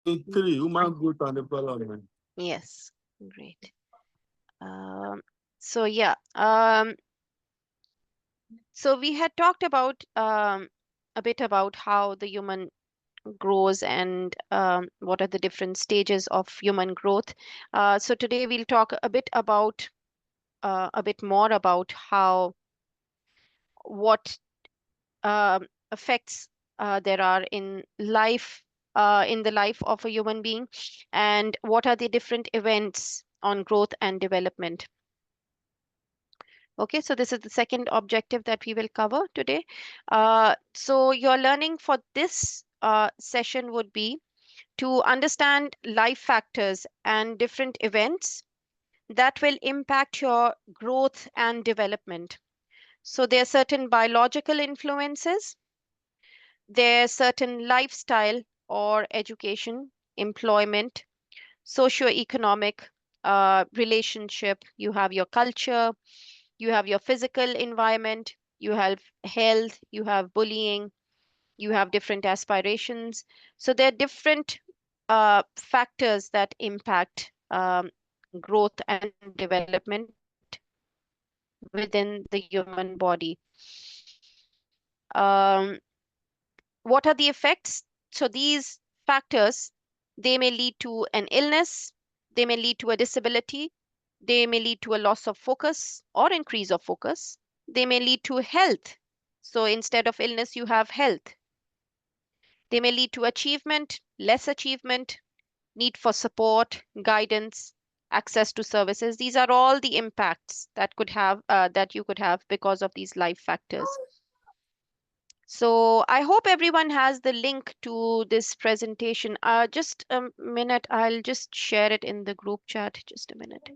3, human growth and development. Yes, great. So yeah, so we had talked about a bit about how the human grows and what are the different stages of human growth. So today we'll talk a bit more about how what effects there are in the life of a human being, and what are the different events on growth and development. Okay, so this is the second objective that we will cover today. So your learning for this session would be to understand life factors and different events that will impact your growth and development. So there are certain biological influences, there are certain lifestyle or education, employment, socio-economic relationship, you have your culture, you have your physical environment, you have health, you have bullying, you have different aspirations. So there are different factors that impact growth and development within the human body. What are the effects? So these factors, they may lead to an illness, they may lead to a disability, they may lead to a loss of focus or increase of focus, they may lead to health. So instead of illness, you have health. They may lead to achievement, less achievement, need for support, guidance, access to services. These are all the impacts that you could have because of these life factors. So I hope everyone has the link to this presentation. Just a minute, I'll just share it in the group chat. Just a minute.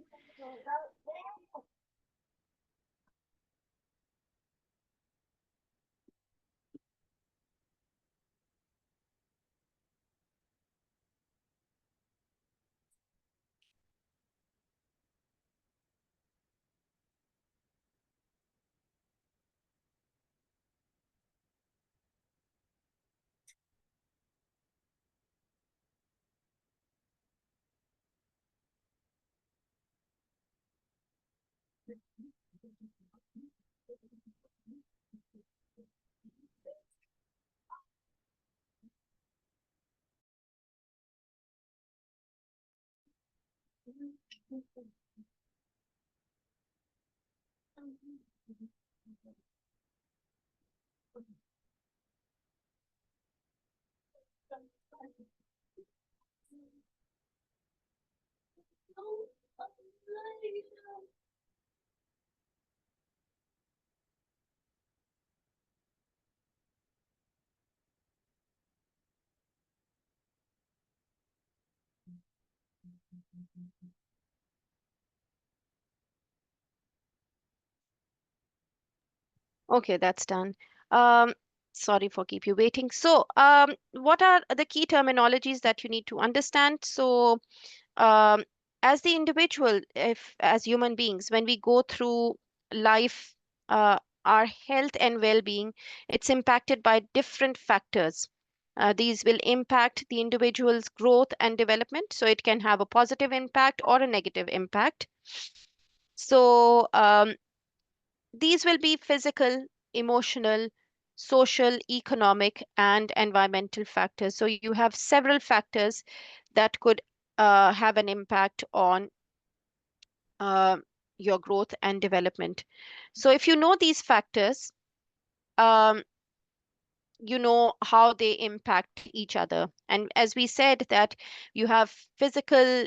Okay, that's done. Um, Sorry for keep you waiting. So, what are the key terminologies that you need to understand? So, um, as the individual, if as human beings, when we go through life, our health and well-being, it's impacted by different factors. These will impact the individual's growth and development. So, it can have a positive impact or a negative impact. So, these will be physical, emotional, social, economic, and environmental factors. So you have several factors that could have an impact on uh, your growth and development. So if you know these factors, um, you know how they impact each other. And as we said that you have physical,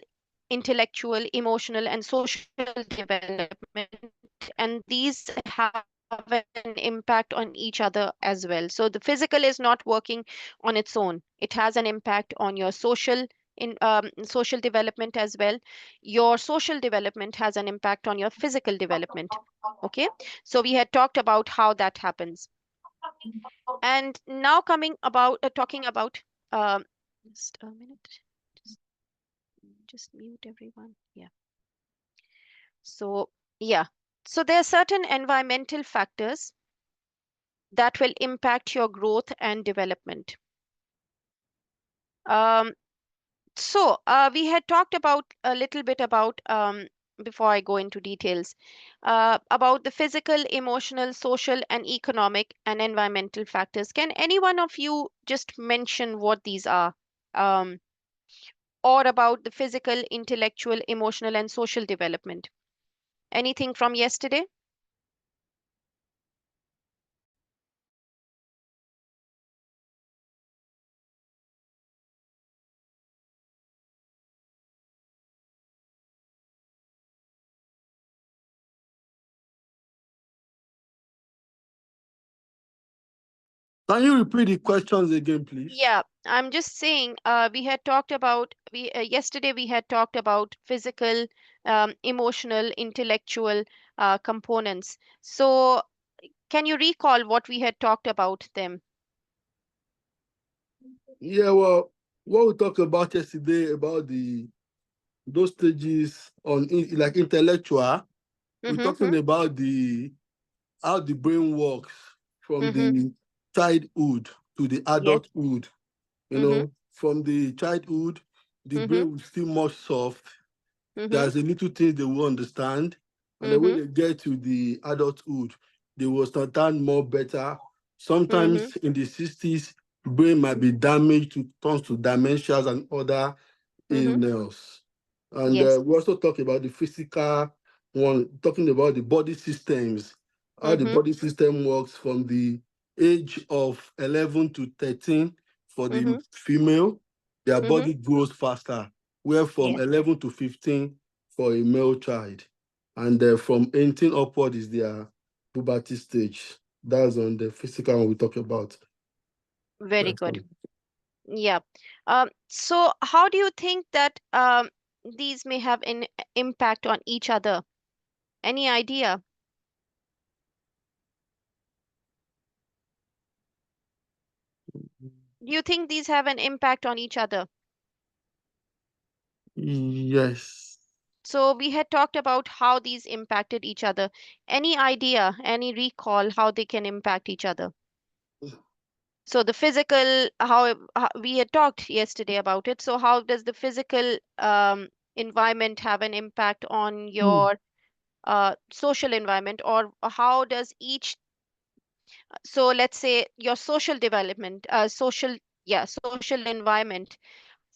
intellectual, emotional, and social development, and these have an impact on each other as well. So the physical is not working on its own. It has an impact on your social development as well. Your social development has an impact on your physical development. Okay, so we had talked about how that happens. And now coming about talking about just a minute, just, just mute everyone. Yeah. So yeah. So there are certain environmental factors that will impact your growth and development. Um, So we had talked about a little bit about before I go into details about the physical, emotional, social, and economic and environmental factors. Can any one of you just mention what these are? Um, or about the physical, intellectual, emotional, and social development? Anything from yesterday? Can you repeat the questions again, please? Yeah, I'm just saying, we had talked about we yesterday we had talked about physical, emotional, intellectual components. So, can you recall what we had talked about them? Yeah, well, what we talked about yesterday about those stages on like intellectual, we're talking Mm-hmm, about the how the brain works from mm-hmm, the childhood to the yes, adulthood. mm-hmm, From the childhood, the mm-hmm, brain was still much soft. mm-hmm, There's a little things they will understand. And then when mm-hmm, they get to the adulthood, they will understand more better. mm-hmm, Sometimes in the 60s, brain might be damaged to turns to dementias and other mm-hmm, illness. And yes, we also talk about the physical one, talking about the body systems, how the mm-hmm, body system works from the age of 11 to 13 for mm-hmm, the female, their mm-hmm, body grows faster, where from yes, 11 to 15 for a male child. And from 18 upward is their puberty stage. That's on the physical one we talk about. very That's good. all. Yeah. So how do you think that these may have an impact on each other? Any idea? Do you think these have an impact on each other? Yes. So we had talked about how these impacted each other. Any idea, any recall how they can impact each other? So the physical, how we had talked yesterday about it. So how does the physical environment have an impact on Hmm. your social environment, or how does each, so let's say your social development, social environment,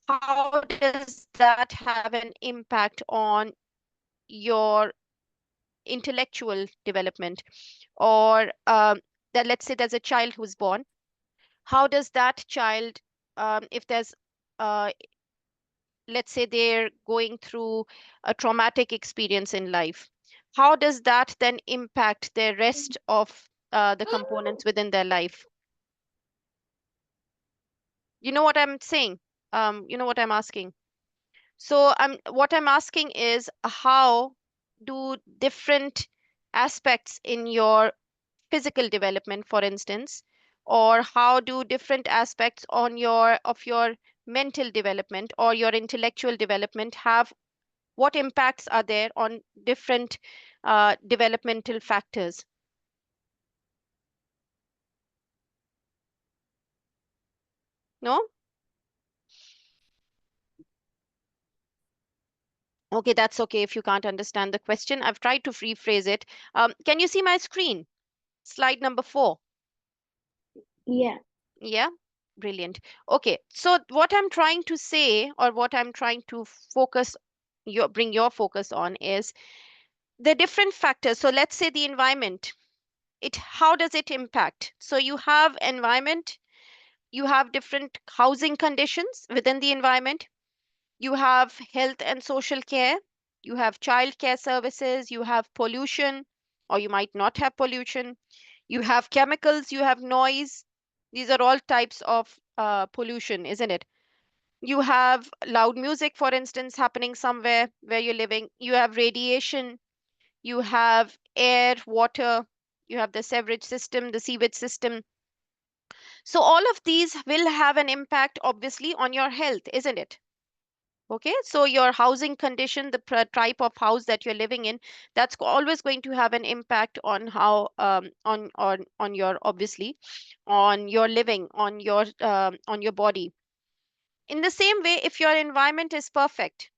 how does that have an impact on your intellectual development? Or that, let's say there's a child who's born, how does that child, if there's let's say they're going through a traumatic experience in life, how does that then impact the rest of the components within their life? You know what I'm saying? You know what I'm asking? So what I'm asking is, how do different aspects in your physical development, for instance, or how do different aspects on your mental development or your intellectual development have, what impacts are there on different developmental factors? No? Okay, that's okay if you can't understand the question. I've tried to rephrase it. Can you see my screen? Slide number 4. Yeah. Yeah, brilliant. Okay, so what I'm trying to say, or what I'm trying to bring your focus on, is the different factors. So let's say the environment. How does it impact? So you have environment, you have different housing conditions within the environment, you have health and social care, you have child care services, you have pollution, or you might not have pollution, you have chemicals, you have noise. These are all types of pollution, isn't it? You have loud music, for instance, happening somewhere where you're living. You have radiation, you have air, water, you have the sewerage system, the sewage system. So all of these will have an impact, obviously, on your health, isn't it? Okay, so your housing condition, the type of house that you're living in, that's always going to have an impact on how on your, obviously, on your living, on your body. In the same way, if your environment is perfect,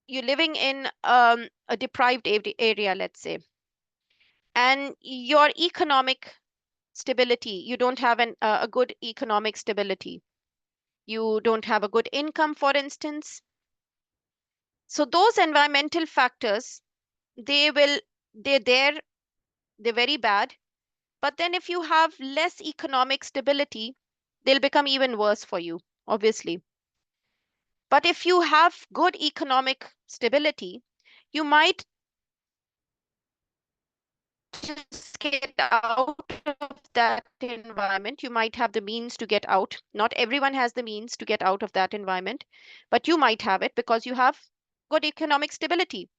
you're living in a deprived area, let's say, and your economic stability, you don't have a good economic stability, you don't have a good income, for instance. So those environmental factors, they will, they're there, they're very bad. But then if you have less economic stability, they'll become even worse for you, obviously. But if you have good economic stability, you might just get out of that environment. You might have the means to get out. Not everyone has the means to get out of that environment, but you might have it because you have good economic stability.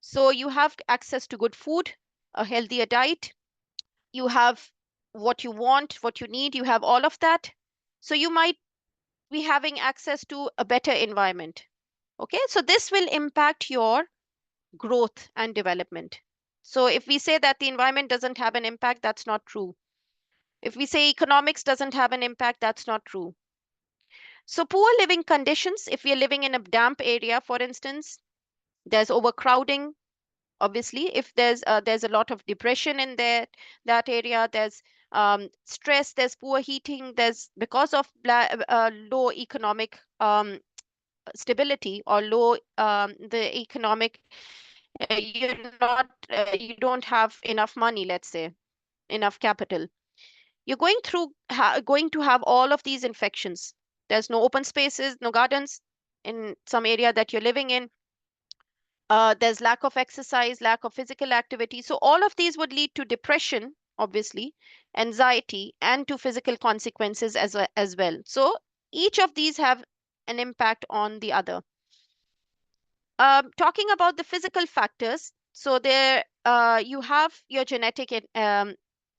So you have access to good food, a healthier diet, you have what you want, what you need, you have all of that. So you might be having access to a better environment. Okay, so this will impact your growth and development. So if we say that the environment doesn't have an impact, that's not true. If we say economics doesn't have an impact, that's not true. So poor living conditions, if we are living in a damp area, for instance, there's overcrowding. Obviously, if there's a lot of depression in that area, there's stress, there's poor heating, there's because of low economic stability or low the economic you don't have enough money, let's say, enough capital, you're going to have all of these infections. There's no open spaces, no gardens in some area that you're living in. There's lack of exercise, lack of physical activity. So all of these would lead to depression, obviously, anxiety, and to physical consequences as well. So each of these have an impact on the other. Talking about the physical factors, so there you have your genetic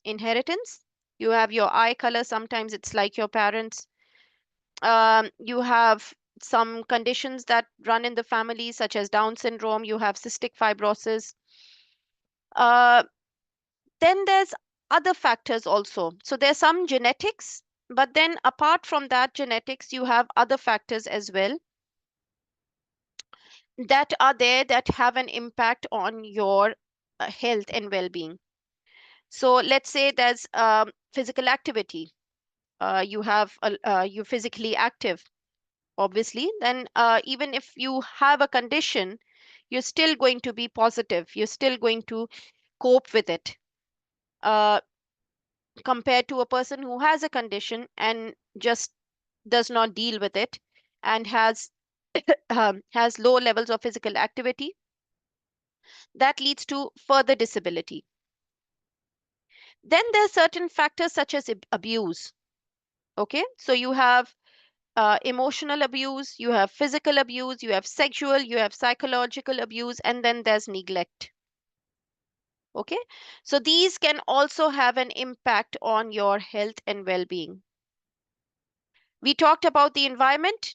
inheritance. You have your eye color. Sometimes it's like your parents. You have some conditions that run in the family, such as Down syndrome. You have cystic fibrosis. Uh, then there's other factors also. So there's some genetics, but then apart from that genetics, you have other factors as well that are there that have an impact on your health and well-being. So let's say there's physical activity. You're physically active, obviously. Then even if you have a condition, you're still going to be positive. You're still going to cope with it. Compared to a person who has a condition and just does not deal with it and has low levels of physical activity, that leads to further disability. Then there are certain factors such as abuse. Okay, so you have emotional abuse, you have physical abuse, you have sexual, you have psychological abuse, and then there's neglect. Okay, so these can also have an impact on your health and well-being. We talked about the environment.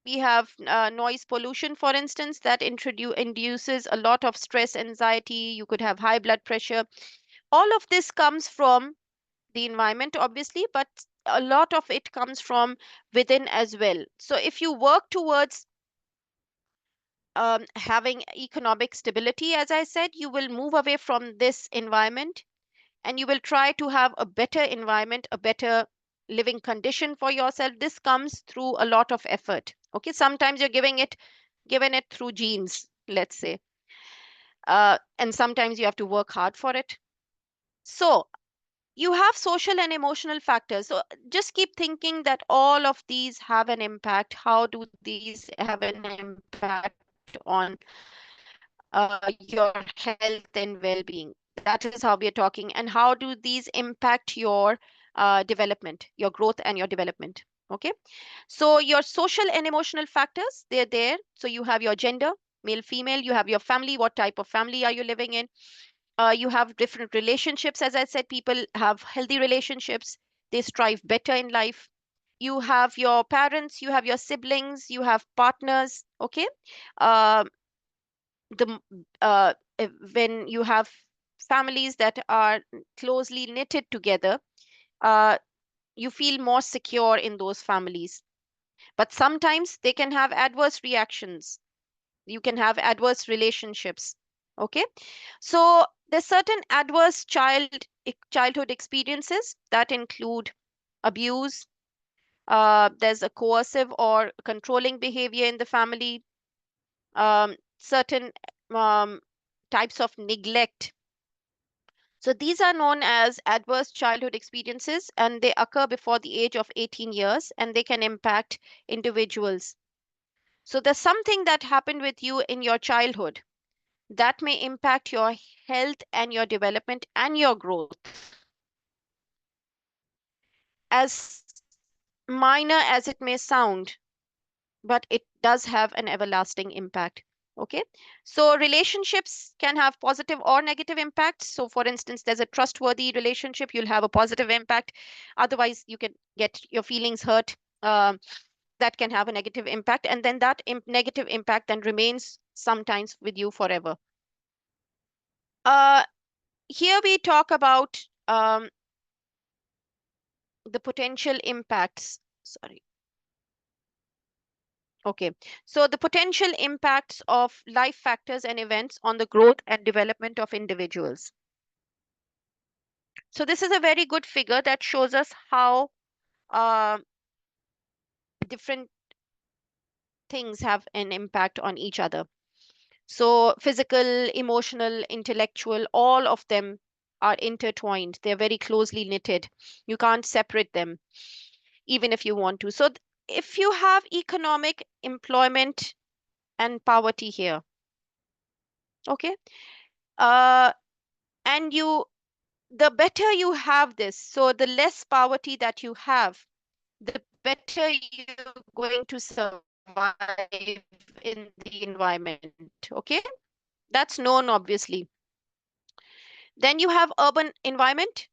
We have noise pollution, for instance, that induces a lot of stress, anxiety. You could have high blood pressure. All of this comes from the environment, obviously, but a lot of it comes from within as well. So if you work towards having economic stability, as I said, you will move away from this environment and you will try to have a better environment, a better living condition for yourself. This comes through a lot of effort. Okay, sometimes you're given it through genes, let's say, and sometimes you have to work hard for it. So you have social and emotional factors. So just keep thinking that all of these have an impact. How do these have an impact on your health and well-being? That is how we are talking. And how do these impact your development, your growth and your development? Okay. So your social and emotional factors, they're there. So you have your gender, male, female, you have your family, what type of family are you living in? You have different relationships. As I said, people have healthy relationships. They strive better in life. You have your parents, you have your siblings, you have partners. Okay. Uh, the when you have families that are closely knitted together, uh, You feel more secure in those families. But sometimes they can have adverse reactions. You can have adverse relationships. Okay. So there's certain adverse childhood experiences that include abuse. There's a coercive or controlling behavior in the family. Certain um, types of neglect. So these are known as adverse childhood experiences, and they occur before the age of 18 years, and they can impact individuals. So there's something that happened with you in your childhood that may impact your health and your development and your growth. As minor as it may sound, but it does have an everlasting impact. Okay. So relationships can have positive or negative impacts. So, for instance, there's a trustworthy relationship, you'll have a positive impact. Otherwise, you can get your feelings hurt. That can have a negative impact. And then that negative impact then remains sometimes with you forever. Uh, Here we talk about the potential impacts. Sorry. Okay. So the potential impacts of life factors and events on the growth and development of individuals. So this is a very good figure that shows us how uh, different things have an impact on each other. So physical, emotional, intellectual, all of them are intertwined. They're very closely knitted. You can't separate them, even if you want to. So if you have economic employment and poverty here, okay, uh, and the better you have this, so the less poverty that you have, the better you're going to survive in the environment. Okay, that's known, obviously. Then you have urban environment.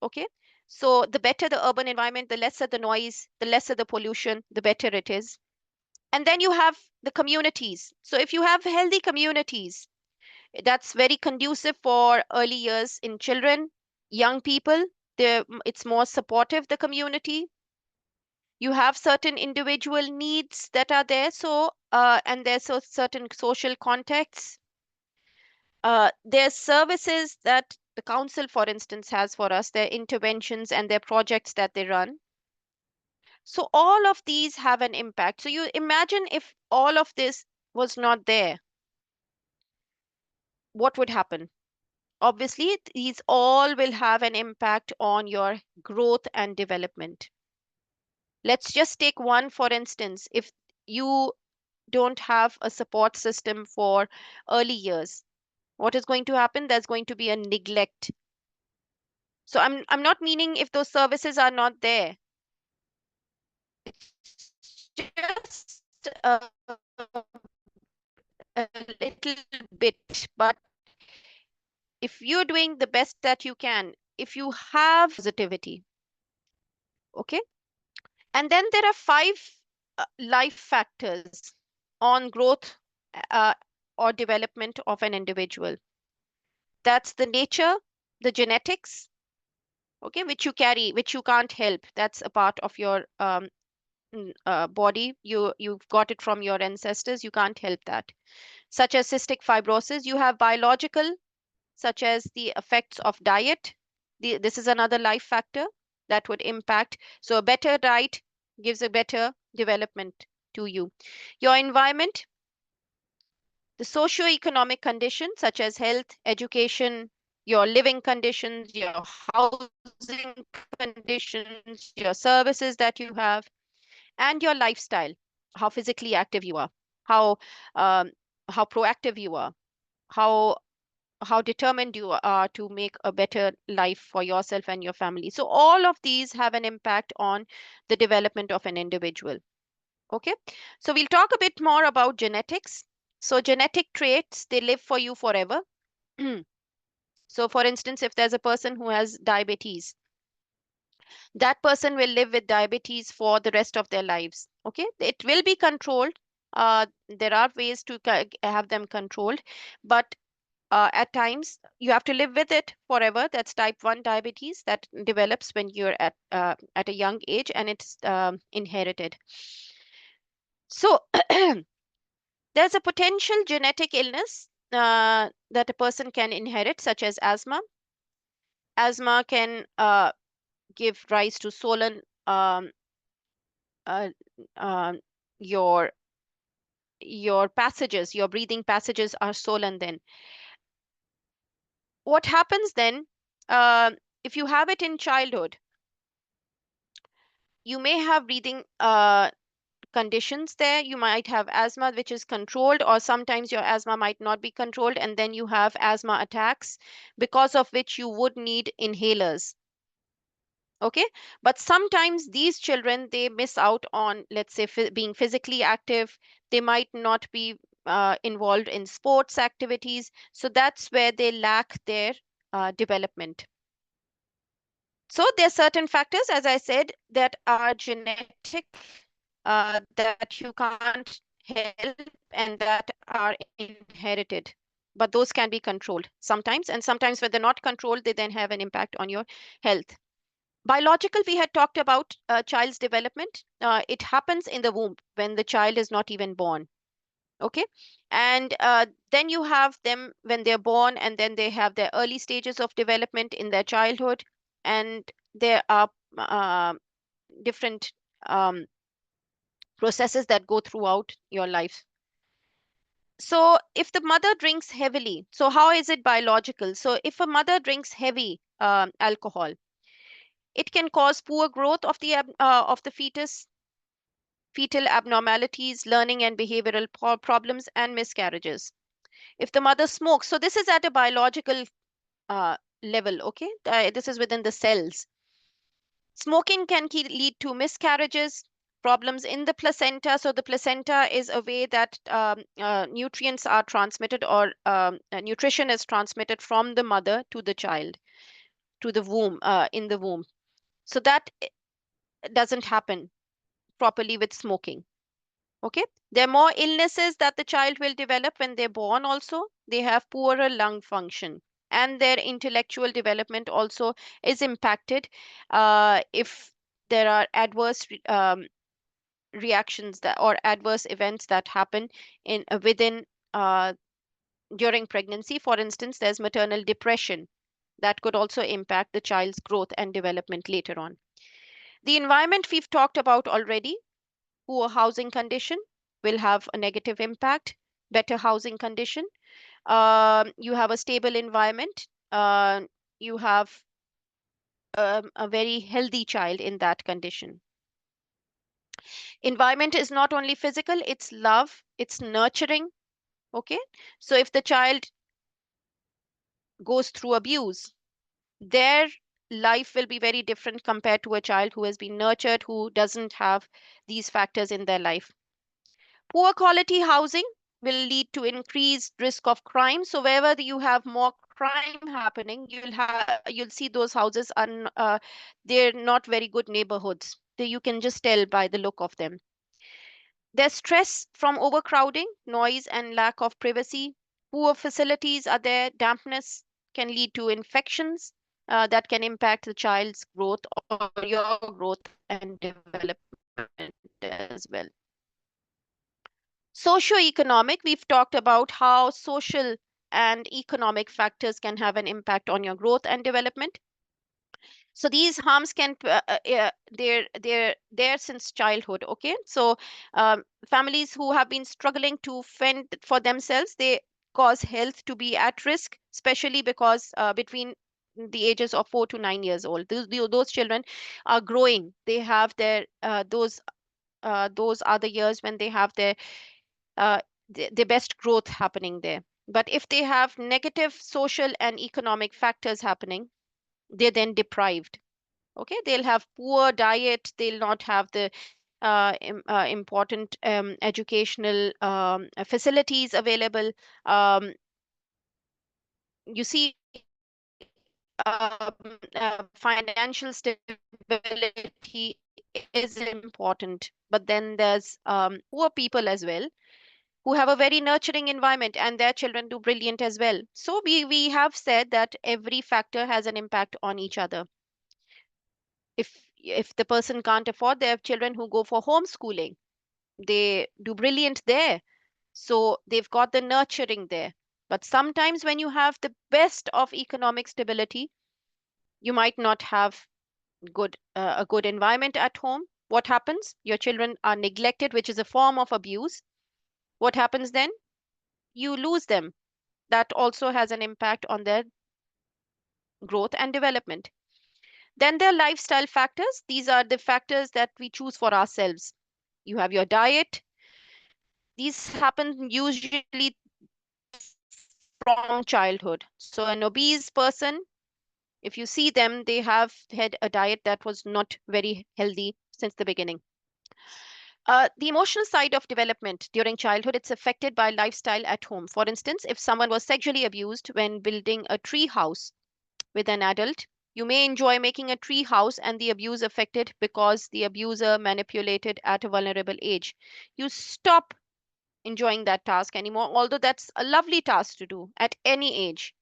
Okay, so the better the urban environment, the lesser the noise, the lesser the pollution, the better it is. And then you have the communities. So if you have healthy communities, that's very conducive for early years in children, young people. It's more supportive, the community. You have certain individual needs that are there. So, and there's certain social contexts. There's services that the council, for instance, has for us, their interventions and their projects that they run. So all of these have an impact. So you imagine if all of this was not there, what would happen? Obviously, these all will have an impact on your growth and development. Let's just take one, for instance. If you don't have a support system for early years, what is going to happen? There's going to be a neglect. So I'm not meaning if those services are not there. It's just a little bit, but if you're doing the best that you can, if you have positivity, okay? And then there are five life factors on growth uh, or development of an individual. That's the nature, the genetics, okay, which you carry, which you can't help. That's a part of your body. You've got it from your ancestors. You can't help that. Such as cystic fibrosis, you have biological, such as the effects of diet. This is another life factor that would impact. So a better diet gives a better development to you. Your environment, the socio-economic conditions such as health, education, your living conditions, your housing conditions, your services that you have, and your lifestyle, how physically active you are, how um, how proactive you are, how how determined you are to make a better life for yourself and your family. So all of these have an impact on the development of an individual. Okay, so we'll talk a bit more about genetics. So genetic traits, they live for you forever. So for instance, if there's a person who has diabetes, that person will live with diabetes for the rest of their lives. Okay, it will be controlled. There are ways to have them controlled, but at times you have to live with it forever. That's type 1 diabetes that develops when you're at a young age, and it's inherited. So there's a potential genetic illness that a person can inherit, such as asthma. Asthma can give rise to swollen uh, uh, your passages, your breathing passages are swollen then. What happens then, if you have it in childhood, you may have breathing conditions there. You might have asthma which is controlled, or sometimes your asthma might not be controlled, and then you have asthma attacks, because of which you would need inhalers. Okay, but sometimes these children, they miss out on, let's say, being physically active. They might not be involved in sports activities, so that's where they lack their development. So there are certain factors, as I said, that are genetic, that you can't help, and that are inherited. But those can be controlled sometimes, and sometimes when they're not controlled, they then have an impact on your health. Biological, we had talked about child's development. It happens in the womb when the child is not even born. Okay, and then you have them when they're born, and then they have their early stages of development in their childhood, and there are uh, different processes that go throughout your life. So if the mother drinks heavily, so how is it biological? So if a mother drinks heavy alcohol, it can cause poor growth of the fetus, fetal abnormalities, learning and behavioral problems, and miscarriages. If the mother smokes, so this is at a biological uh, level, okay? This is within the cells. Smoking can lead to miscarriages, problems in the placenta. So the placenta is a way that nutrients are transmitted, or nutrition is transmitted from the mother to the child, to the womb, in the womb. So that doesn't happen properly with smoking. Okay, there are more illnesses that the child will develop when they're born also. They have poorer lung function, and their intellectual development also is impacted if there are adverse reactions that, or adverse events that happen in within during pregnancy. For instance, there's maternal depression that could also impact the child's growth and development later on. The environment we've talked about already. Poor housing condition will have a negative impact. Better housing condition, you have a stable environment, you have a very healthy child in that condition. Environment is not only physical, it's love, it's nurturing. Okay, so if the child goes through abuse, their life will be very different compared to a child who has been nurtured, who doesn't have these factors in their life. Poor quality housing will lead to increased risk of crime. So wherever you have more crime happening, you'll see those houses are they're not very good neighborhoods. You can just tell by the look of them. There's stress from overcrowding, noise, and lack of privacy. Poor facilities are there. Dampness can lead to infections that can impact the child's growth, or your growth and development as well. Socioeconomic, we've talked about how social and economic factors can have an impact on your growth and development. So these harms can they're there since childhood. Okay, so families who have been struggling to fend for themselves, they cause health to be at risk, especially because between the ages of 4 to 9 years old, those children are growing. They have their those are the years when they have their uh, the best growth happening there. But if they have negative social and economic factors happening, they're then deprived. Okay, they'll have poor diet, they'll not have the important educational facilities available. You see, financial stability is important, but then there's poor people as well. who have a very nurturing environment and their children do brilliant as well. So we have said that every factor has an impact on each other. If the person can't afford, their children who go for homeschooling, they do brilliant there. So they've got the nurturing there. But sometimes when you have the best of economic stability, you might not have a good environment at home. What happens? Your children are neglected, which is a form of abuse. What happens then? You lose them. That also has an impact on their growth and development. Then there are lifestyle factors. These are the factors that we choose for ourselves. You have your diet. These happen usually from childhood. So an obese person, if you see them, they have had a diet that was not very healthy since the beginning. The emotional side of development during childhood, it's affected by lifestyle at home. For instance, if someone was sexually abused when building a tree house with an adult, you may enjoy making a tree house and the abuse affected because the abuser manipulated at a vulnerable age. You stop enjoying that task anymore, although that's a lovely task to do at any age.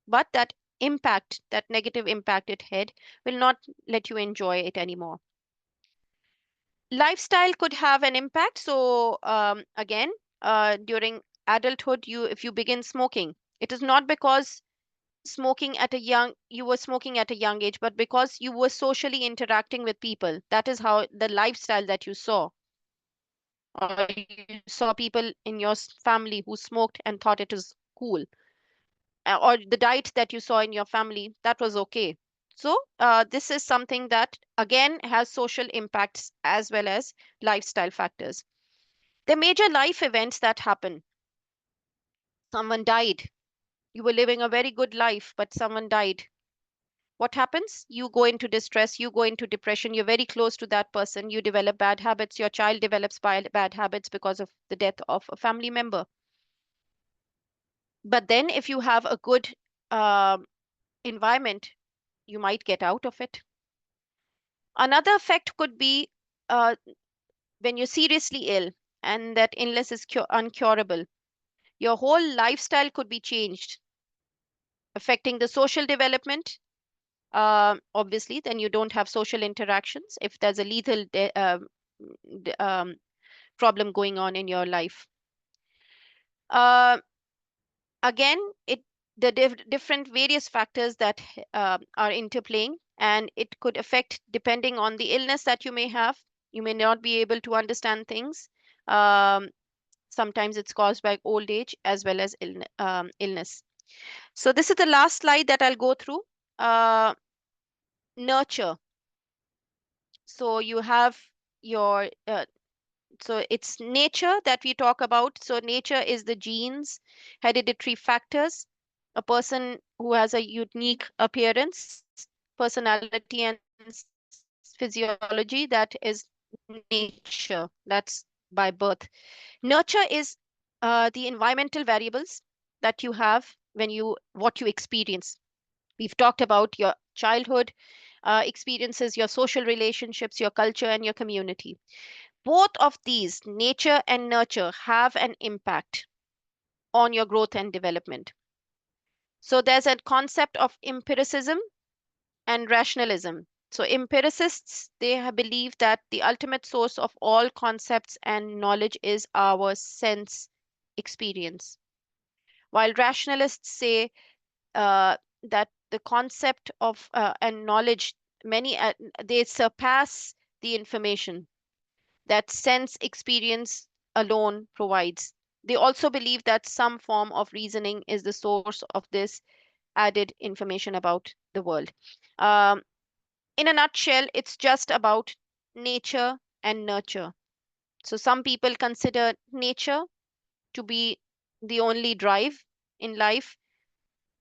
But that impact, that negative impact it had, will not let you enjoy it anymore. Lifestyle could have an impact. So again, during adulthood, if you begin smoking, it is not because you were smoking at a young age, but because you were socially interacting with people. That is how the lifestyle that you saw, or you saw people in your family who smoked and thought it was cool, or the diet that you saw in your family, that was okay. So this is something that again has social impacts as well as lifestyle factors. The major life events that happen: someone died, you were living a very good life but someone died. What happens? You go into distress, you go into depression, you're very close to that person, you develop bad habits, your child develops bad habits because of the death of a family member. But then if you have a good uh, environment, you might get out of it. Another effect could be uh, when you're seriously ill and that illness is uncurable, your whole lifestyle could be changed, affecting the social development. Obviously, then you don't have social interactions if there's a lethal d- um, problem going on in your life. Uh, Again, the different various factors that are interplaying, and it could affect depending on the illness that you may have. You may not be able to understand things. Um, Sometimes it's caused by old age as well as illness. So this is the last slide that I'll go through. Nurture. So you have your so it's nature that we talk about. So nature is the genes, hereditary factors, a person who has a unique appearance, personality, and physiology, that is nature. That's by birth. Nurture is the environmental variables that you have when what you experience. We've talked about your childhood experiences, your social relationships, your culture, and your community. Both of these, nature and nurture, have an impact on your growth and development. So there's a concept of empiricism and rationalism. So empiricists, believe that the ultimate source of all concepts and knowledge is our sense experience, while rationalists say that the concept of and knowledge, many they surpass the information that sense experience alone provides. They also believe that some form of reasoning is the source of this added information about the world. Um, in a nutshell, it's just about nature and nurture. So some people consider nature to be the only drive in life.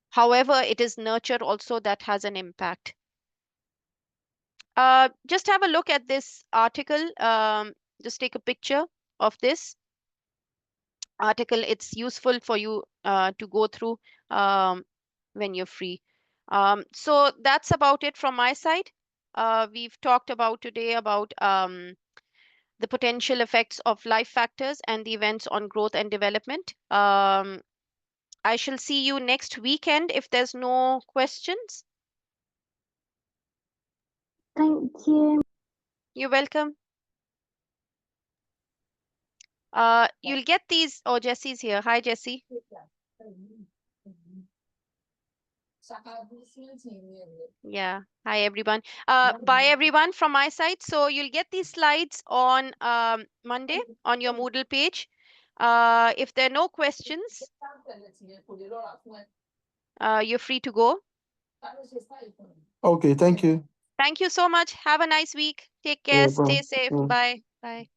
However, it is nurture also that has an impact. Just have a look at this article. Just take a picture of this article. It's useful for you to go through when you're free. So that's about it from my side. We've talked about today about the potential effects of life factors and the events on growth and development. I shall see you next weekend if there's no questions. Thank you. You're welcome. You'll get these. Oh, Jesse's here. Hi, Jesse. Yeah. Hi, everyone. Bye, everyone, from my side. So you'll get these slides on Monday on your Moodle page. If there are no questions, you're free to go. Okay, thank you. Thank you so much. Have a nice week. Take care. Bye. Stay safe. Yeah. Bye. Bye.